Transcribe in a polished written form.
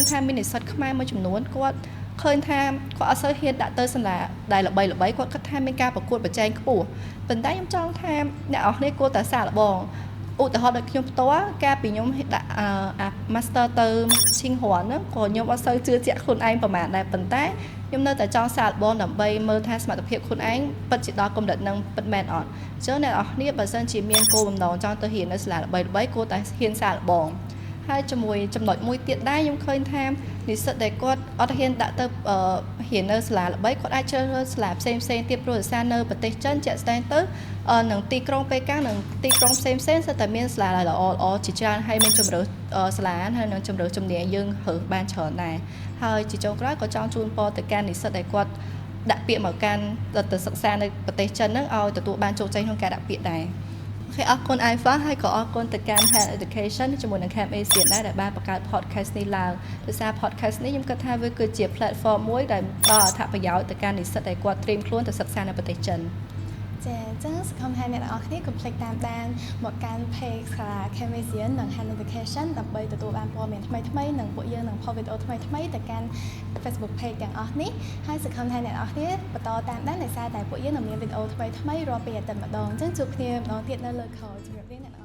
ថាមាននិស្សិតខ្មែរមួយចំនួនគាត់ឃើញថាគាត់អត់សូវហ៊ានដាក់ទៅសាលាដែលល្បីគាត់គិតថាមានការប្រកួតប្រជែងខ្ពស់ប៉ុន្តែខ្ញុំចង់ថាអ្នកនរគ្នាគួរតែសាកល្បងឧទាហរណ៍ដូចខ្ញុំផ្ទាល់ការពីខ្ញុំដាក់master ទៅឈិងហួនហ្នឹងក៏ខ្ញុំអត់សូវជឿជាក់ខ្លួនឯងប្រហែលដែរប៉ុន្តែខ្ញុំនៅតែចង់សាកល្បងដើម្បីមើលថាសមត្ថភាពខ្លួនឯងពិតជាដល់កម្រិតហ្នឹងពិតមែនអត់អញ្ចឹងអ្នកនរគ្នាបើសិនជាមានគោលបំណងចង់ទៅរៀននៅសាលាល្បីគួរតែហ៊ានសាកល្បងហើយជាមួយចំណុចមួយទៀតដែរខ្ញុំឃើញថានិស្សិតដែលគាត់អត់ហ៊ានដាក់ទៅរៀននៅសាលាល្បីគាត់អាចជ្រើសរើសសាលាផ្សេងទៀតព្រោះដោយសារនៅប្រទេសចិនជាក់ស្ដែងទៅនឹងទីក្រុងប៉េកាំងនិងទីក្រុងផ្សេងសិតតែមានសាលាល្អជាច្រើនហើយមានជំរឿសាលាហើយនឹងជំរឿជំនាញយើងរើសបានច្រើនដែរហើយជាចុងក្រោយក៏ចង់ជូនពរទៅកាន់និស្សិតដែលគាត់ដាក់ពាក្យមកកាន់ទៅសិក្សានៅប្រទេសចិនហ្នឹងឲ្យទទួលបានជោគជ័យក្នុងការដាក់ពាក្យដែរអរគុណ iPha ហើយក៏អរគុណទៅកាន់ Health Education ជាមួយនឹង Camp Asia ដែរដែលបានបង្កើត podcast នេះឡើងដោយសារ podcast នេះខ្ញុំគិតថាវាគឺជា platform មួយដែលផ្ដល់អត្ថប្រយោជន៍ទៅកាន់និស្សិតដែលគាត់ត្រៀមខ្លួនទៅសិក្សានៅប្រទេសចិនចាអញ្ចឹងសង្ឃឹមថាអ្នកទាំងអស់គ្នាកុំភ្លេចតាមដានមកកាន់ page សាលា Camp Asia និង Health Education ដើម្បីទទួលបានព័ត៌មានថ្មីនិងពួកយើងនឹងផុសវីដេអូថ្មីទៅកាន់ Facebook page ទាំងអស់នេះហើយសង្ឃឹមថាអ្នកទាំងអស់គ្នាបន្តតាមដានដោយសារតែពួកយើងនឹងមានវីដេអូថ្មីរាល់ពេលអាទិត្យម្ដងអញ្ចឹងជួបគ្នាម្ដងទៀតនៅលើ call ជម្រាបលាអ្នកទាំងអស់